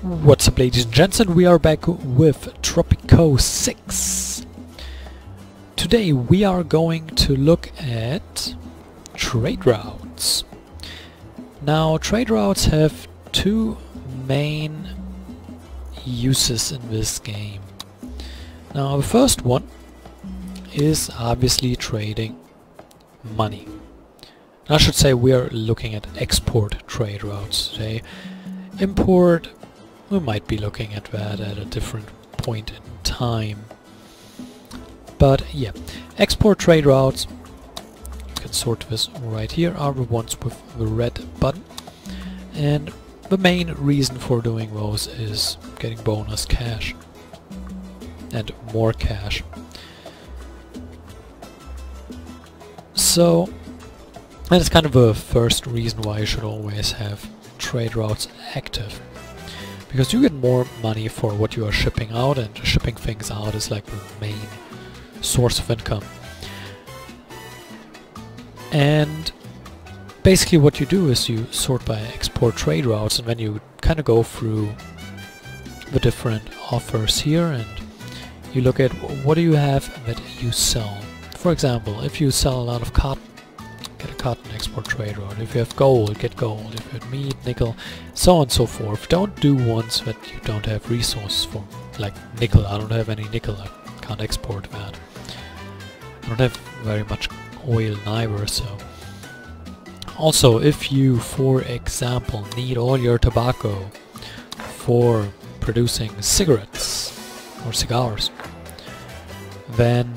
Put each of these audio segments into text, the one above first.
What's up, ladies and gents, and we are back with Tropico 6. Today we are going to look at trade routes. Now, trade routes have two main uses in this game. Now, the first one is obviously trading money. I should say we are looking at export trade routes today. Import, we might be looking at that at a different point in time. But yeah, export trade routes, you can sort this right here, are the ones with the red button. And the main reason for doing those is getting bonus cash and more cash. So that is kind of the first reason why you should always have trade routes active. Because you get more money for what you are shipping out, and shipping things out is like the main source of income. And basically what you do is you sort by export trade routes, and then you kind of go through the different offers here and you look at what do you have that you sell. For example, if you sell a lot of cotton, get a cotton export trade route. If you have gold, get gold. If you have meat, nickel, so on and so forth. Don't do ones that you don't have resources for. Like nickel, I don't have any nickel, I can't export that. I don't have very much oil neither, so. Also, if you, for example, need all your tobacco for producing cigarettes or cigars, then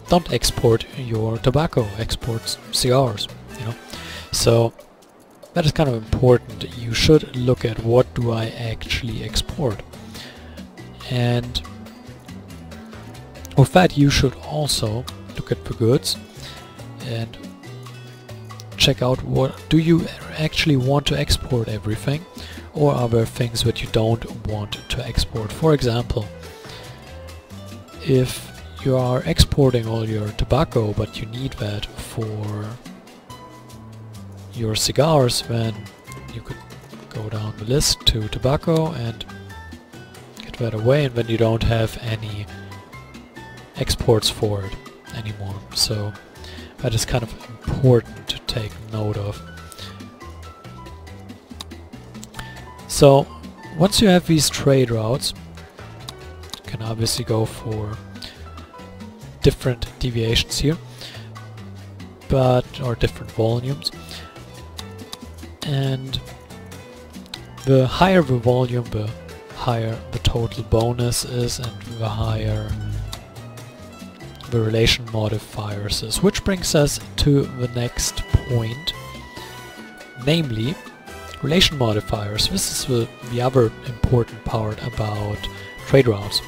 don't export your tobacco, export cigars, you know. So that is kind of important. You should look at what do I actually export. And with that you should also look at the goods and check out what do you actually want to export everything, or are there things that you don't want to export. For example, if you are exporting all your tobacco but you need that for your cigars, then you could go down the list to tobacco and get that away, and then you don't have any exports for it anymore. So that is kind of important to take note of. So once you have these trade routes, you can obviously go for different deviations here, or different volumes, and the higher the volume, the higher the total bonus is, and the higher the relation modifiers is. Which brings us to the next point, namely relation modifiers. This is the other important part about trade routes.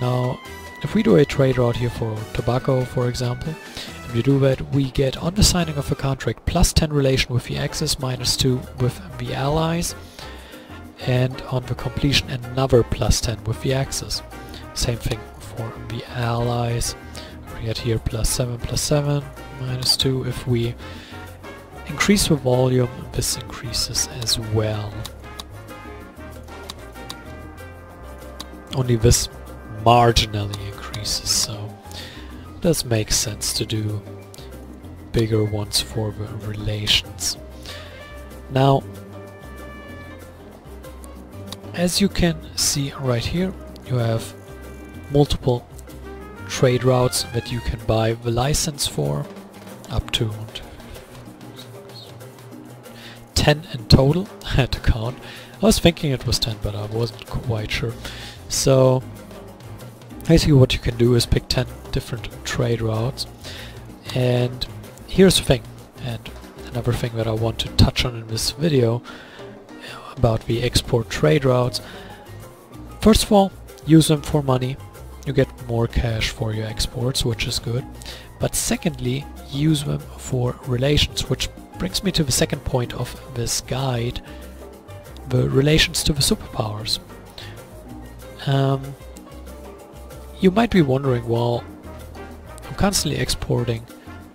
Now, if we do a trade route here for tobacco, for example, and we do that, we get on the signing of a contract +10 relation with the Axis, -2 with the Allies, and on the completion another +10 with the Axis. Same thing for the Allies. We get here +7, +7, -2. If we increase the volume, this increases as well. Only this marginally increases, so it does make sense to do bigger ones for the relations. Now, as you can see right here, you have multiple trade routes that you can buy the license for, up to 10 in total. I had to count. I was thinking it was 10, but I wasn't quite sure. So basically what you can do is pick 10 different trade routes. And here's the thing, and another thing that I want to touch on in this video about the export trade routes. First of all, use them for money. You get more cash for your exports, which is good. But secondly, use them for relations, which brings me to the second point of this guide, the relations to the superpowers. You might be wondering, well, I'm constantly exporting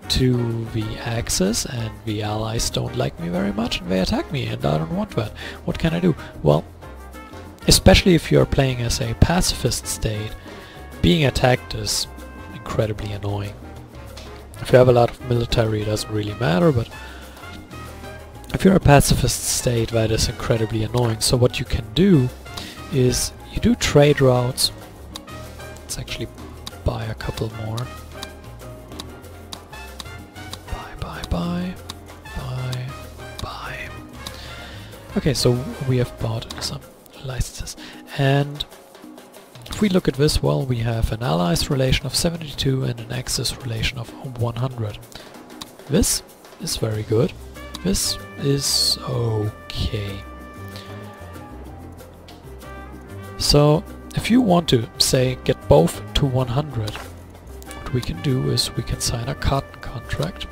to the Axis and the Allies don't like me very much and they attack me and I don't want that. What can I do? Well, especially if you are playing as a pacifist state, being attacked is incredibly annoying. If you have a lot of military, it doesn't really matter, but if you're a pacifist state, that is incredibly annoying. So what you can do is you do trade routes. Let's actually buy a couple more. Buy. Okay, so we have bought some licenses. And if we look at this, well, we have an allies relation of 72 and an axis relation of 100. This is very good. This is okay. So if you want to, say, get both to 100, what we can do is we can sign a cotton contract.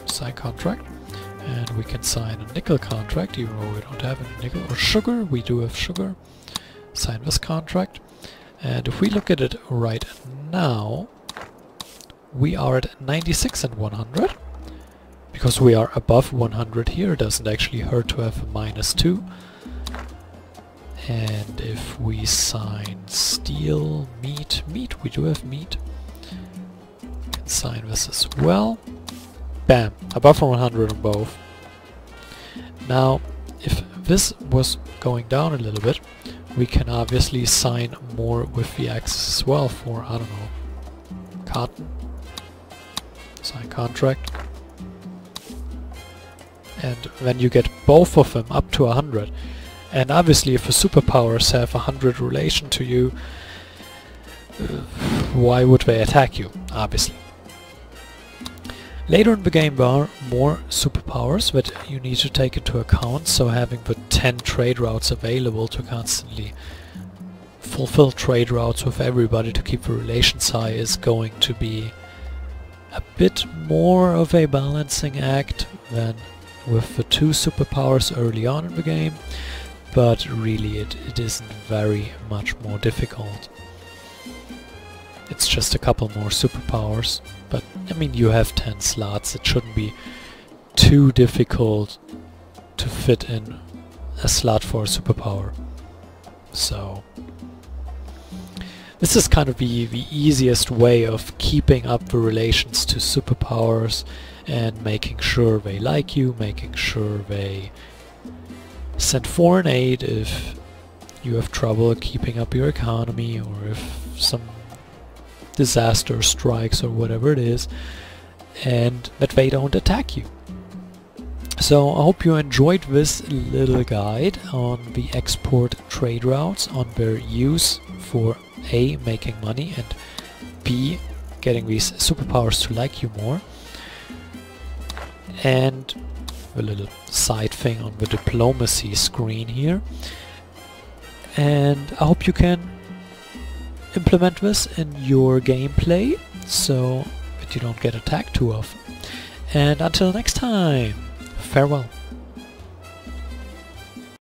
Sign contract. And we can sign a nickel contract, even though we don't have any nickel. Or sugar, we do have sugar. Sign this contract. And if we look at it right now, we are at 96 and 100. Because we are above 100 here, it doesn't actually hurt to have a -2. And if we sign steel, meat, we do have meat. We can sign this as well. Bam! Above 100 on both. Now, if this was going down a little bit, we can obviously sign more with the axis as well for, I don't know, cotton. Sign contract. And then you get both of them up to 100. And obviously if the superpowers have 100 relation to you, why would they attack you? Obviously. Later in the game there are more superpowers that you need to take into account, so having the 10 trade routes available to constantly fulfill trade routes with everybody to keep the relations high is going to be a bit more of a balancing act than with the 2 superpowers early on in the game, but really it isn't very much more difficult. It's just a couple more superpowers, but I mean you have 10 slots, it shouldn't be too difficult to fit in a slot for a superpower. So this is kind of the easiest way of keeping up the relations to superpowers and making sure they like you, making sure they send foreign aid if you have trouble keeping up your economy, or if some disaster strikes or whatever it is, and that they don't attack you. So I hope you enjoyed this little guide on the export trade routes, on their use for A, making money, and B, getting these superpowers to like you more. And a little side thing on the diplomacy screen here. And I hope you can implement this in your gameplay so that you don't get attacked too often. And until next time, farewell.